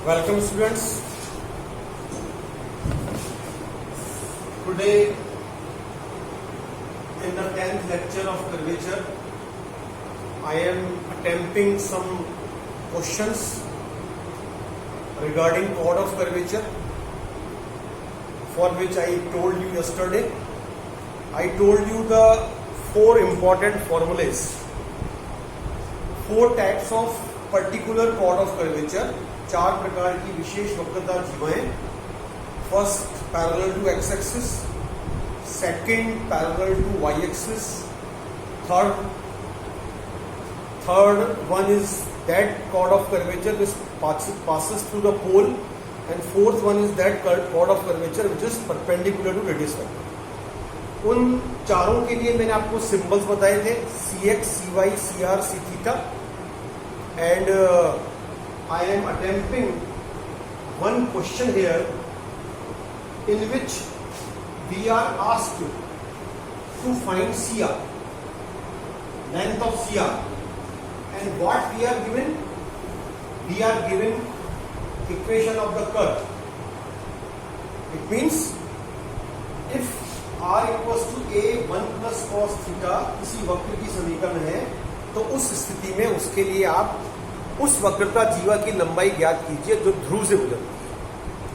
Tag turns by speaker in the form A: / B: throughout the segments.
A: Welcome students. Today in the 10th lecture of curvature, I am attempting some questions regarding chord of curvature, for which I told you yesterday. I told you the four important formulas, four types of particular chord of curvature, चार प्रकार की विशेष वक्रता जीवाएं. First parallel to X axis, second parallel to Y axis, third one is that chord of curvature which passes through the pole, and fourth one is that chord of curvature which is perpendicular to radius vector. उन चारों के लिए मैंने आपको symbols बताए थे, C X, C Y, C R, C theta. And I am attempting one question here in which we are asked to find CR, length of CR, and what we are given? We are given equation of the curve. It means if R equals to A 1 plus cos theta किसी वक्र की समीकरण है, तो उस स्थिति में उसके लिए आप उस वक्रता जीवा की लंबाई ज्ञात कीजिए जो ध्रुव से गुजरती है.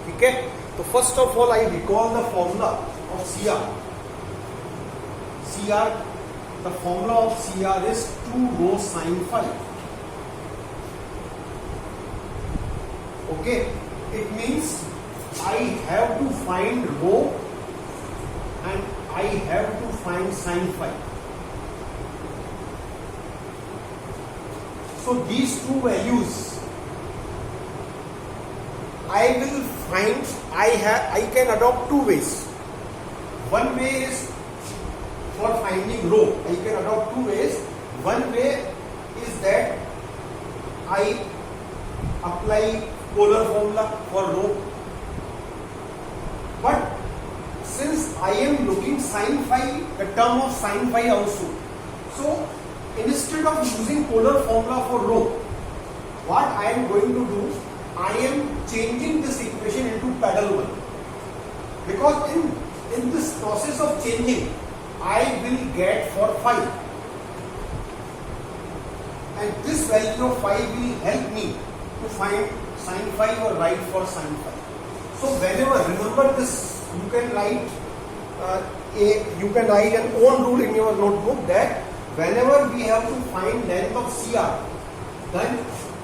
A: ठीक है, तो first of all I recall the formula of CR. CR, the formula of CR is 2 rho sin phi. Okay, it means I have to find rho and I have to find sin phi. So these two values I will find. I can adopt two ways. One way is for finding rho. I can adopt two ways. One way is that I apply polar formula for rho. But since I am looking sin phi, the term of sin phi also, so instead of using polar formula for rho, what I am going to do, I am changing this equation into pedal one, because in this process of changing I will get for phi, and this value of phi will help me to find sin phi or write for sin phi. So whenever, remember this, you can write an own rule in your notebook that whenever we have to find length of CR, then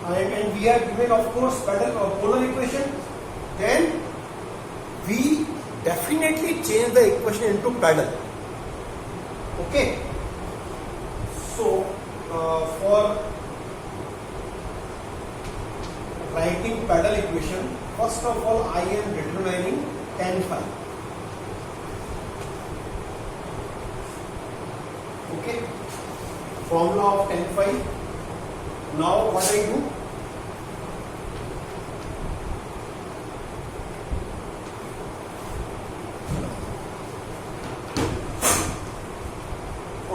A: and we are given of course pedal or polar equation, then we definitely change the equation into pedal. Okay, so for writing pedal equation, first of all I am determining tan phi. Okay, formula of tan phi. Now what I do,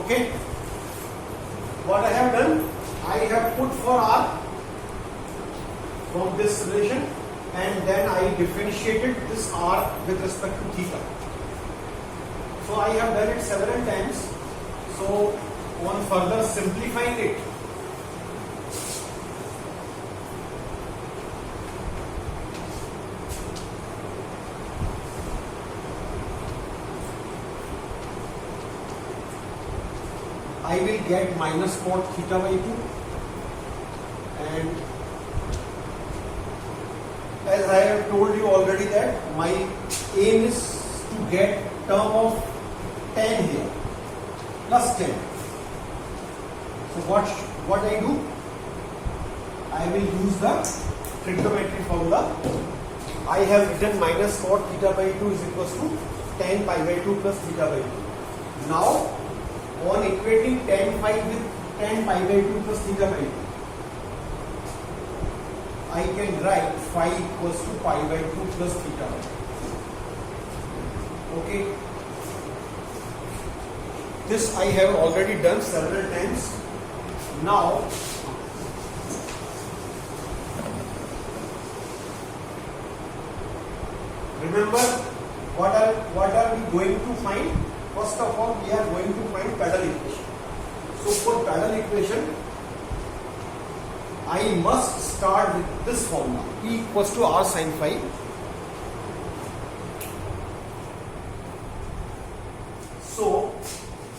A: okay, what I have done, I have put for R from this relation, and then I differentiated this R with respect to theta. So I have done it several times. So on further simplifying it, I will get minus cot theta by 2, and as I have told you already that my aim is to get term of tan here plus 10. So what I do, I will use the trigonometry formula. I have written minus cot theta by 2 is equals to tan pi by 2 plus theta by 2. Now on equating tan phi with tan pi by 2 plus theta by 2, I can write phi equals to pi by 2 plus theta by 2. Okay, this I have already done several times. Now remember what are we going to find? First of all, we are going to find pedal equation. So for pedal equation, I must start with this formula, P equals to R sin phi. So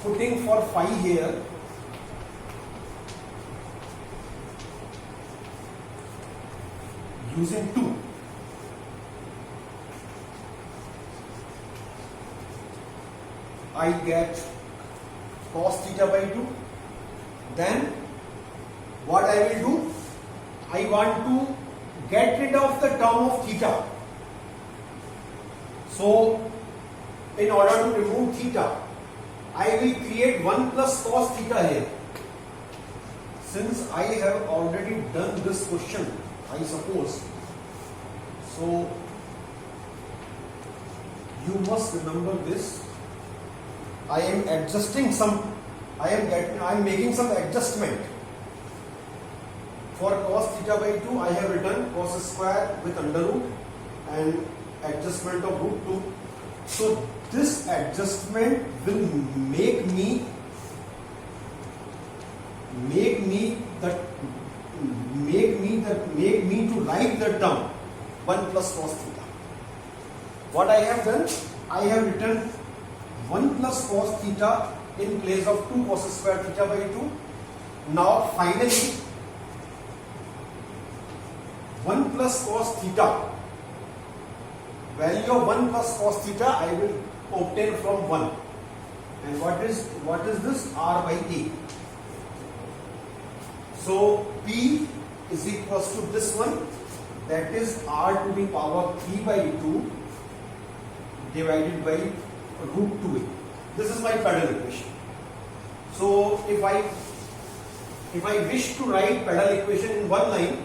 A: putting for phi here, using 2, I get cos theta by 2. Then what I will do, I want to get rid of the term of theta. So in order to remove theta, I will create 1 plus cos theta here. Since I have already done this question, I suppose, so you must remember this. I am adjusting some, I am making some adjustment. For cos theta by 2, I have written cos square with under root and adjustment of root 2. So this adjustment will make me to write the term 1 plus cos theta. What I have done, I have written 1 plus cos theta in place of 2 cos square theta by 2. Now finally 1 plus cos theta, value of 1 plus cos theta I will obtain from 1. And what is this? R by A. So P is equals to this one, that is R to the power 3 by 2 divided by root 2A. This is my pedal equation. So if I wish to write pedal equation in one line,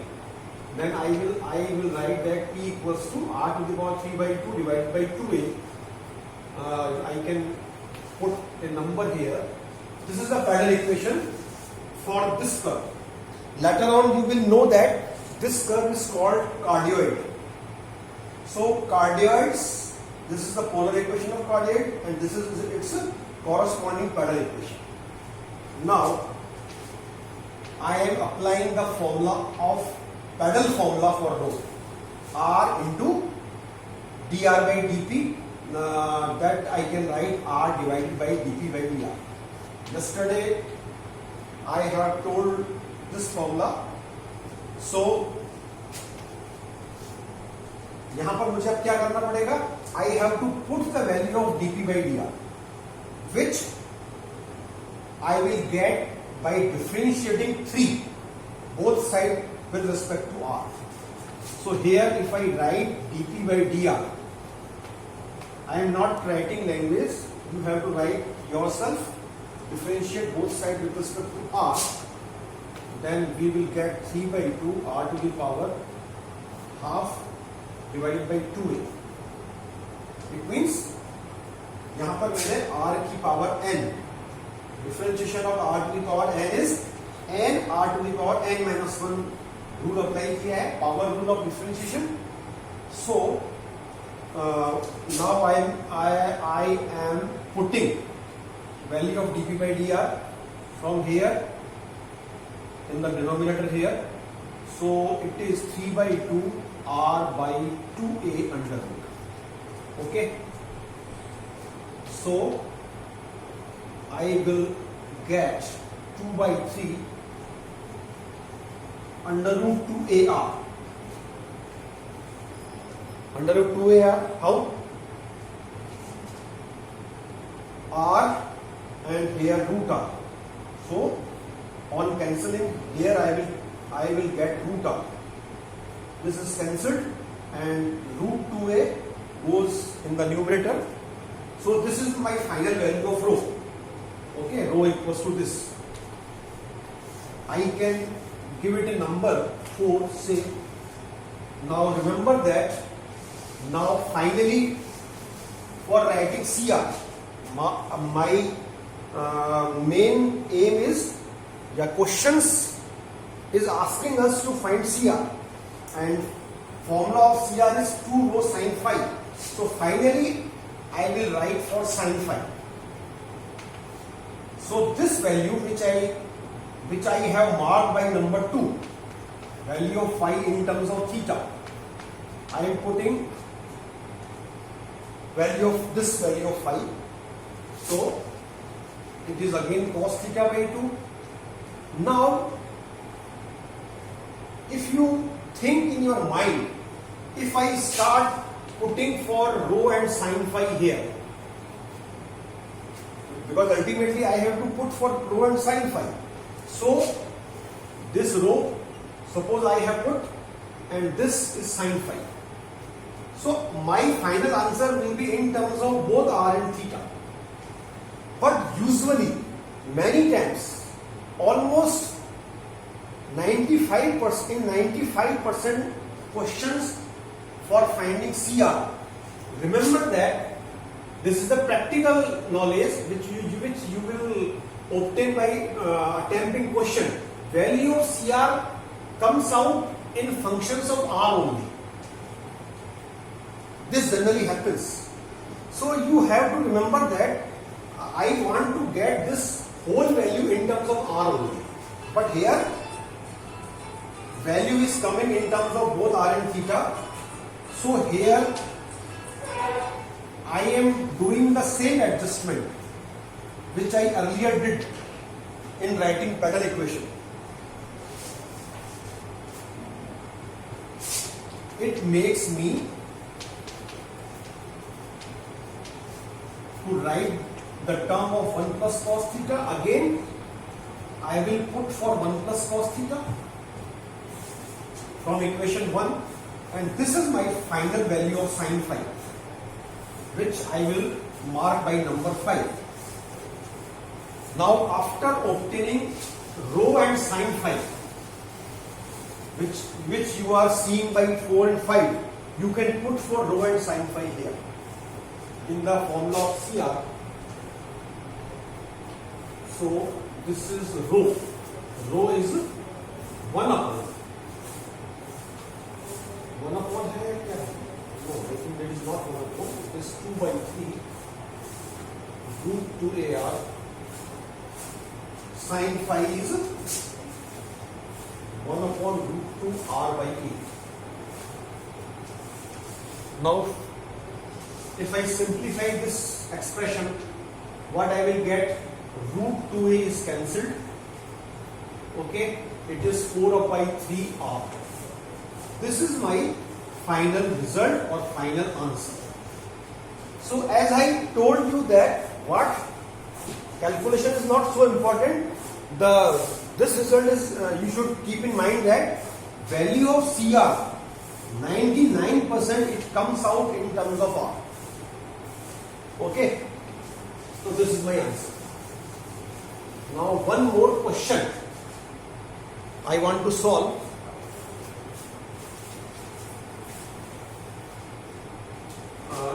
A: then I will write that P equals to R to the power 3 by 2 divided by 2A. I can put a number here. This is the pedal equation for this curve. Later on you will know that this curve is called cardioid. So cardioids, this is the polar equation of cardioid and this is its corresponding pedal equation. Now I am applying the formula of pedal formula for rho, R into dr by dp, that I can write R divided by dp by dr. Yesterday I have told this formula. So यहाँ पर मुझे अब क्या करना पड़ेगा? I have to put the value of dp by dr, which I will get by differentiating 3 both sides with respect to r. So here if I write dp by dr, I am not writing language, you have to write yourself, differentiate both sides with respect to r, then we will get 3 by 2 r to the power half divided by 2a. It means यहाँ पर मैंने r की power n, differentiation of r to the power n is n r to the power n minus 1 rule apply किया है, power rule of differentiation. So now I am putting value of dp by dr from here in the denominator here. So it is 3 by 2 r by 2a under root. Okay. So I will get 2 by 3 under root 2ar. Under root 2ar, how? R and here root r. So on cancelling here I will get root r. This is cancelled and root 2a goes in the numerator. So this is my final value of rho. Okay, rho equals to this. I can give it a number 4, say. Now remember that. Now finally for writing CR, my main aim is, the questions is asking us to find CR, and formula of CR is 2 rho sin phi. So finally I will write for sin phi. So this value which I have marked by number 2, value of phi in terms of theta, I am putting value of this value of phi. So it is again cos theta by 2. Now if you think in your mind, if I start putting for rho and sin phi here, because ultimately I have to put for rho and sin phi. So this rho, suppose I have put, and this is sin phi. So my final answer will be in terms of both r and theta. But usually, many times, almost 95% questions for finding CR. Remember that this is the practical knowledge which you will obtain by attempting question. Value of CR comes out in functions of R only. This generally happens. So you have to remember that I want to get this whole value in terms of R only. But here value is coming in terms of both R and theta. So here I am doing the same adjustment which I earlier did in writing Paddle equation. It makes me to write the term of 1 plus cos theta. Again I will put for 1 plus cos theta from equation 1, and this is my final value of sin phi, which I will mark by number 5. Now after obtaining rho and sin phi, which you are seeing by 4 and 5, you can put for rho and sin phi here in the formula of CR. So this is rho. Rho is 1 upon है क्या? No, I think that is not 1 upon. It is 2 by 3 root 2 AR. Sin phi is 1 upon root 2 R by 8. Now, if I simplify this expression, what I will get? Root 2a is cancelled. Okay, it is 4 by 3 R. This is my final result or final answer. So as I told you that what calculation is not so important. This result is you should keep in mind that value of CR 99% it comes out in terms of R. Okay, so this is my answer. Now one more question I want to solve.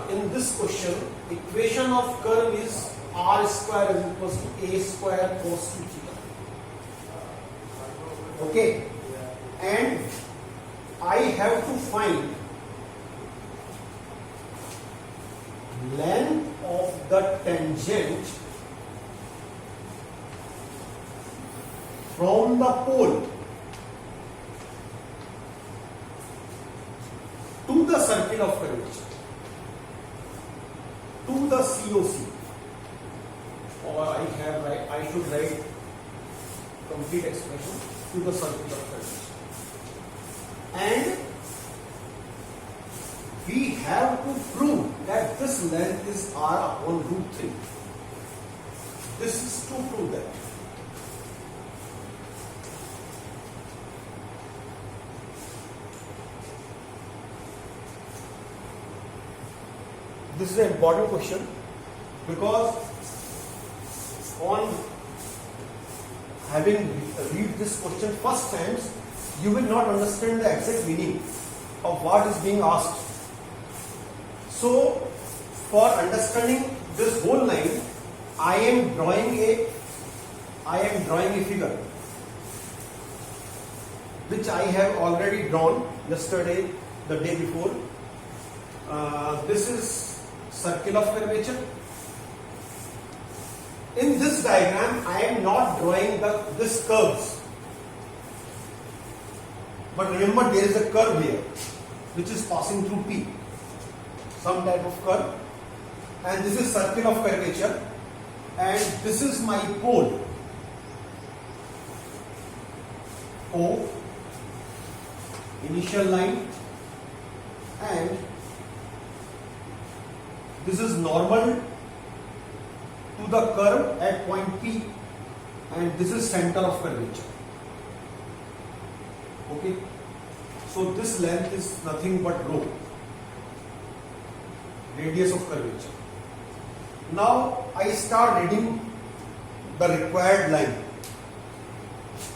A: In this question, equation of curve is r square is equals to a square cos 2 theta. Okay, and I have to find length of the tangent from the pole to the circle of curvature, to the COC, or I should write complete expression to the circle of curvature, and we have to prove that this length is r upon root 3. This is to prove that. This is an important question because on having read this question first times, you will not understand the exact meaning of what is being asked. So, for understanding this whole line, I am drawing a figure which I have already drawn yesterday, the day before. this is circle of curvature. In this diagram, I am not drawing this curves. But remember, there is a curve here, which is passing through P. Some type of curve. And this is circle of curvature. And this is my pole. O, initial line, and this is normal to the curve at point P, and this is center of curvature. Okay, so this length is nothing but rho, radius of curvature. Now I start reading the required line.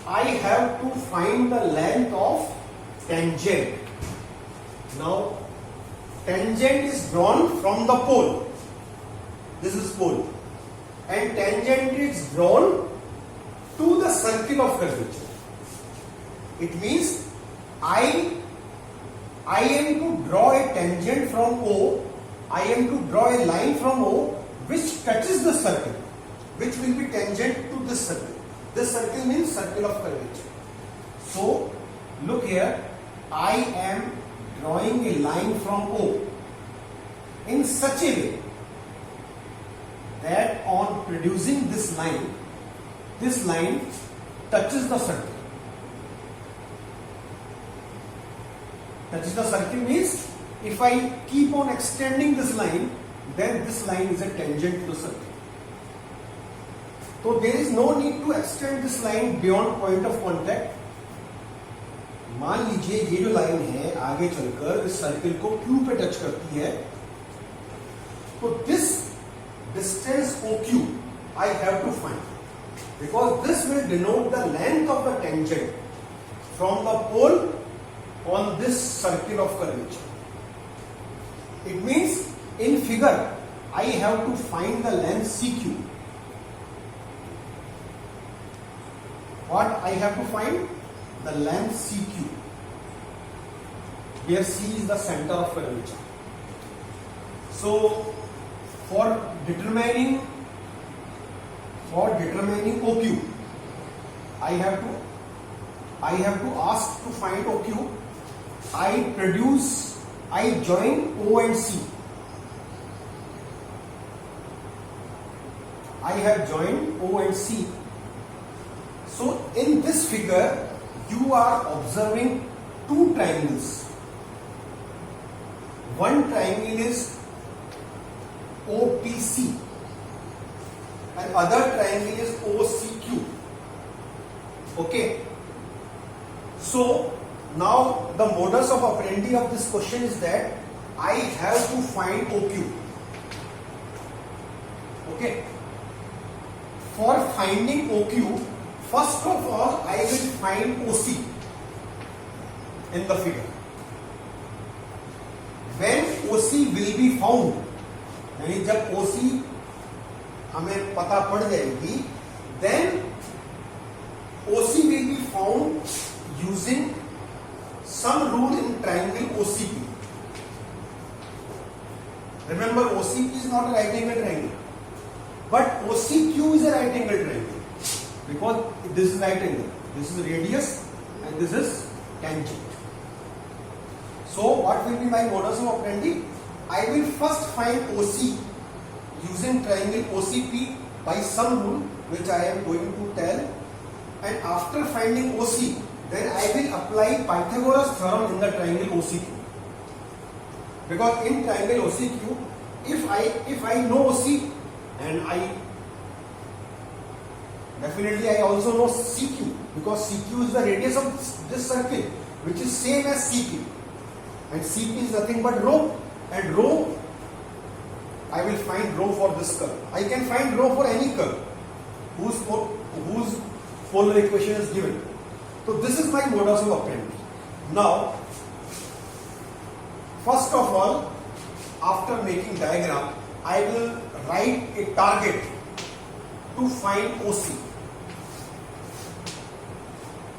A: I have to find the length of tangent. Now tangent is drawn from the pole. This is pole. And tangent is drawn to the circle of curvature. It means I am to draw a tangent from O. I am to draw a line from O which touches the circle, which will be tangent to this circle. This circle means circle of curvature. So look here, I am drawing a line from O in such a way that on producing this line touches the circle. Touches the circle means if I keep on extending this line, then this line is a tangent to the circle. So there is no need to extend this line beyond point of contact. मान लीजिए ये जो line है आगे चलकर इस circle को Q पे टच करती है, तो this distance OQ I have to find, because this will denote the length of the tangent from the pole on this circle of curvature. It means in figure I have to find the length CQ. What I have to find? The length CQ, where C is the center of curvature. So for determining OQ, I have to ask to find OQ. I join O and C. I have joined O and C. So in this figure, you are observing two triangles. One triangle is OPC and other triangle is OCQ. Okay. So now the modus operandi of this question is that I have to find OQ. Okay. For finding OQ, first of all, I will find OC in the figure. When OC will be found, यानी जब OC हमें पता पड़ जाएगी, then OC will be found using some rule in triangle OCP. Remember, OCP is not a right angle triangle, but OCQ is a right angle triangle. Because this is right angle, this is radius and this is tangent. So what will be my modus operandi? I will first find OC using triangle OCP by some rule which I am going to tell, and after finding OC, then I will apply Pythagoras theorem in the triangle OCQ. Because in triangle OCQ, if I know OC and definitely I also know CQ, because CQ is the radius of this circle, which is same as CP, and CP is nothing but rho, and rho I will find rho for this curve. I can find rho for any curve whose polar equation is given. So this is my modus operandi. Now, first of all, after making diagram, I will write a target to find OC.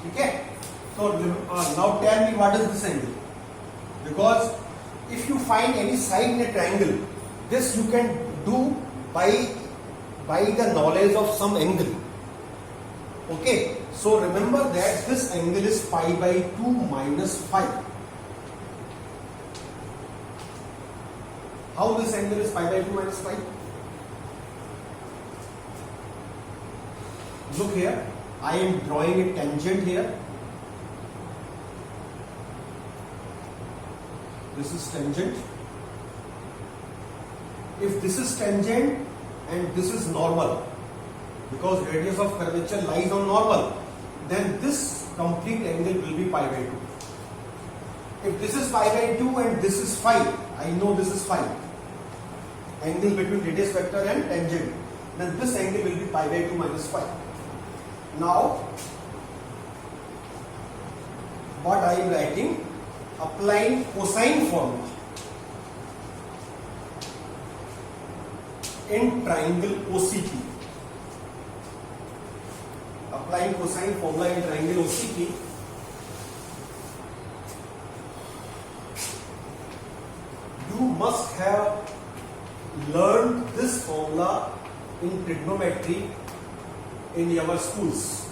A: Okay? So now tell me what is this angle? Because if you find any side in a triangle, this you can do by the knowledge of some angle. Okay, so remember that this angle is pi by 2 minus 5. How this angle is pi by 2 minus 5? Look here, I am drawing a tangent here. This is tangent. If this is tangent and this is normal, because radius of curvature lies on normal, then this complete angle will be pi by 2. If this is pi by 2 and this is phi, I know this is phi, angle between radius vector and tangent, then this angle will be pi by 2 minus phi. Now, what I am writing, applying cosine formula in triangle OCP. Applying cosine formula in triangle OCP, you must have learned this formula in trigonometry in your schools.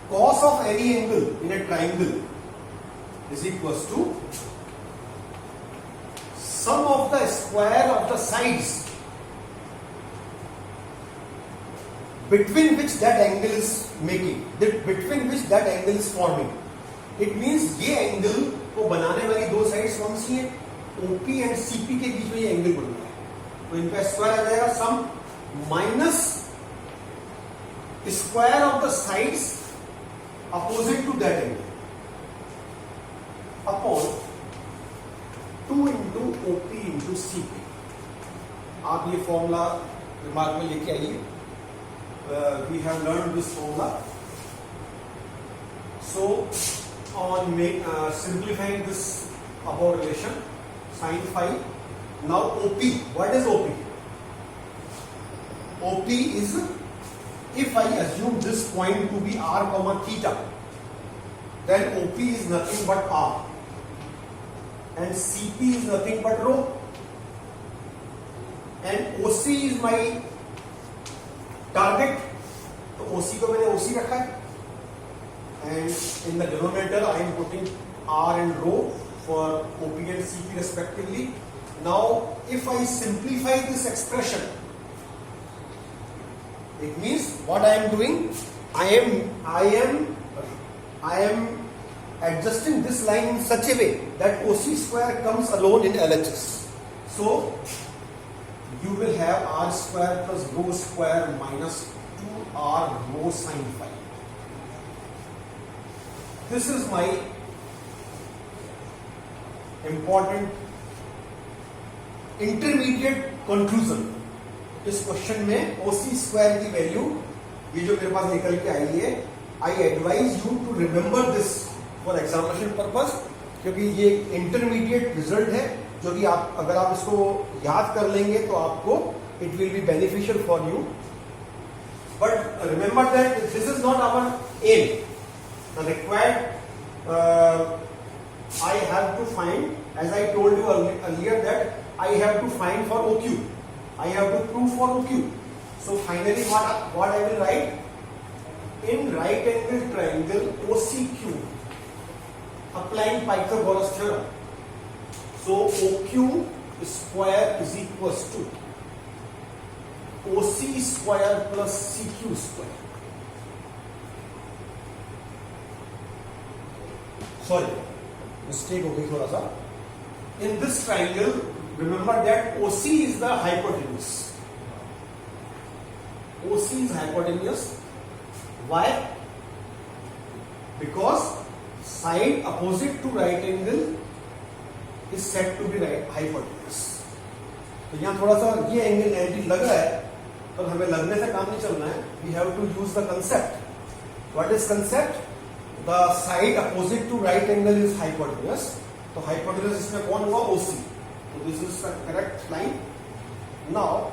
A: Cos of any angle in a triangle is equals to sum of the square of the sides between which that angle is making, between which that angle is forming. It means ये angle को बनाने वाली दो sides कौन सी है? OP and CP के बीच में ये एंगल बन रहा है, तो इनका स्क्वायर आ जाएगा sum minus square of the sides opposite to that angle upon 2 into OP into CP. आप ये फॉर्मूला दिमाग में लेके आइए. We have learned this formula. So on simplifying this above relation, sin phi. Now OP. What is OP? OP is, if I assume this point to be r comma theta, then OP is nothing but r, and CP is nothing but rho, and OC is my target. तो OC को मैंने OC रखा है, and in the denominator I am putting r and rho for OP and CP respectively. Now if I simplify this expression, it means what I am doing, I am adjusting this line in such a way that OC square comes alone in LHS. So you will have r square plus rho square minus 2r rho sin phi. This is my important intermediate conclusion. इस question में OC square की value ये जो मेरे पास निकल के आई है, I advise you to remember this for examination purpose, क्योंकि ये इंटरमीडिएट रिजल्ट है जो कि आप अगर आप इसको याद कर लेंगे तो आपको it will be beneficial for you. But remember that this is not our aim. The required I have to find, as I told you earlier, that I have to find for OQ. I have to prove for OQ. So finally, what I will write? In right angle triangle OCQ, applying Pythagoras theorem. So OQ square is equals to OC square plus CQ square. Sorry. Mistake हो गई थोड़ा सा. In this triangle, remember that OC is the hypotenuse. OC is hypotenuse. Why? Because side opposite to right angle is said to be right hypotenuse. तो यहाँ थोड़ा सा ये angle 90 लग रहा है, तो हमें लगने से काम नहीं चलना है. We have to use the concept. What is concept? The side opposite to right angle is hypotenuse. तो hypotenuse इसमें कौन हुआ? OC. So this is the correct line. Now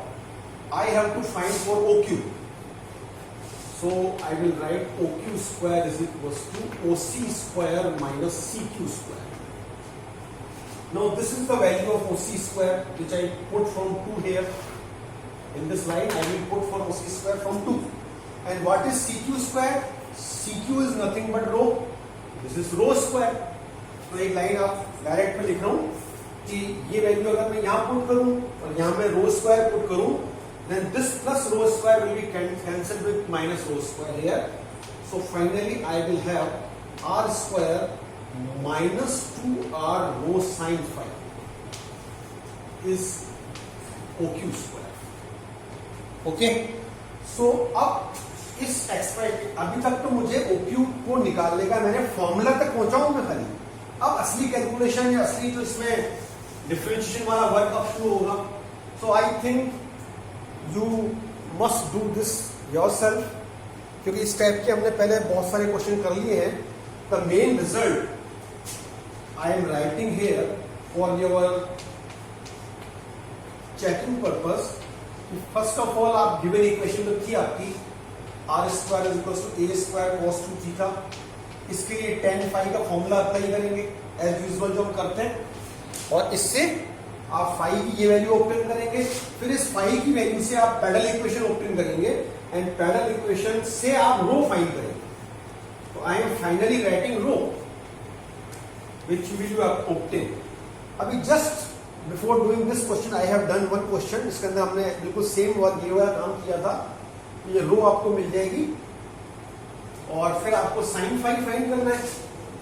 A: I have to find for OQ. So I will write OQ square is equals to OC square minus CQ square. Now this is the value of OC square which I put from 2 here. In this line I will put for OC square from 2. And what is CQ square? CQ is nothing but rho. This is rho square. तो एक line आप direct में लिख रहा हूं कि ये value अगर मैं यहाँ पुट करूं और यहाँ मैं रो स्क्वायर पुट करूं, then this plus rho square will be cancelled with minus rho square here. So finally I will have r square minus 2r rho sin phi is OQ square. Okay? So अब इस expression अभी तक तो मुझे OQ को निकालने का मैंने फॉर्मूला तक पहुंचा हूं मैं खाली. अब असली कैलकुलेशन या असली जो इसमें डिफरेंशिएशन वाला वर्क अब शुरू होगा. So I think you must do this yourself, क्योंकि इस टाइप के हमने पहले बहुत सारे क्वेश्चन कर लिए हैं. The main result I am writing here for your checking purpose. First of all आप गिवन इक्वेशन तो थी आपकी R square is equal to A square cos 2 theta. इसके लिए tan फाई का फॉर्मूला अप्लाई करेंगे एज यूजुअल जो हम करते हैं, और इससे आप फाई की ये वैल्यू ऑब्टेन करेंगे. फिर इस फाई की वैल्यू से आप पैरेलल इक्वेशन ऑब्टेन करेंगे एंड पैरेलल इक्वेशन से आप रो फाइंड करेंगे. तो I am finally writing rho which will you obtain. अभी just before doing this question I have done one question. इसके अंदर हमने बिल्कुल सेम वर्क ये वाला काम किया था. ये रो आपको मिल जाएगी और फिर आपको साइन फाई फाइंड करना है.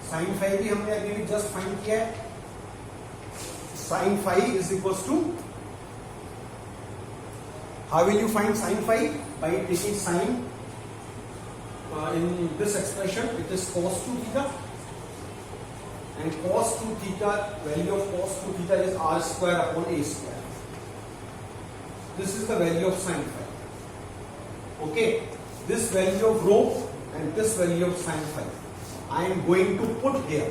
A: साइन फाई भी हमने अभी भी जस्ट फाइंड किया है. Sine phi is equal to, how will you find sine phi? By taking sine in this expression it is cos 2 theta and cos 2 theta, value of cos 2 theta is r square upon a square. This is the value of sin phi. Okay, this value of rho and this value of sin phi I am going to put here.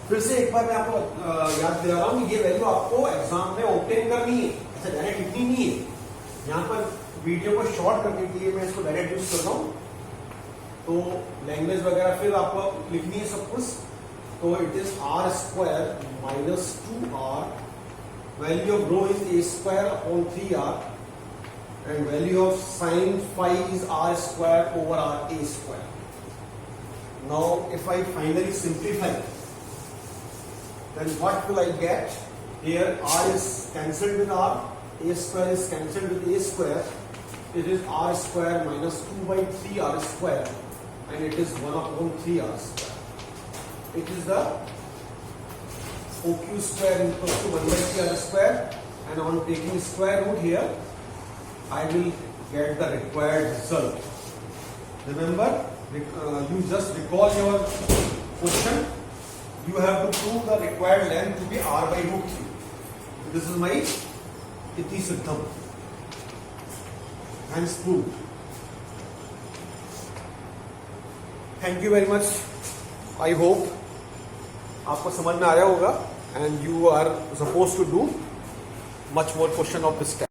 A: फिर से एक बार मैं आपको याद दिला रहा हूं, ये वैल्यू आपको एग्जाम में ऑब्टेन करनी है. ऐसा डायरेक्ट लिखनी नहीं है. यहाँ पर वीडियो को शॉर्ट करने के लिए मैं इसको डायरेक्ट यूज कर रहा हूं, तो लैंग्वेज वगैरह फिर आपको लिखनी है सब कुछ. तो it is R square minus 2r, value of rho is A square upon 3r and value of sin phi is r square over r a square. Now if I finally simplify, then what will I get? Here r is cancelled with r, a square is cancelled with a square. It is r square minus 2 by 3 r square and it is 1 upon 3 r square. It is the OQ square equals to 1 by 3 r square, and on taking square root here I will get the required result. Remember, you just recall your question. You have to prove the required length to be r by root 3. This is my iti siddham. Hence proved. Thank you very much. I hope आपको समझ में आ रहा होगा and you are supposed to do much more question of this type.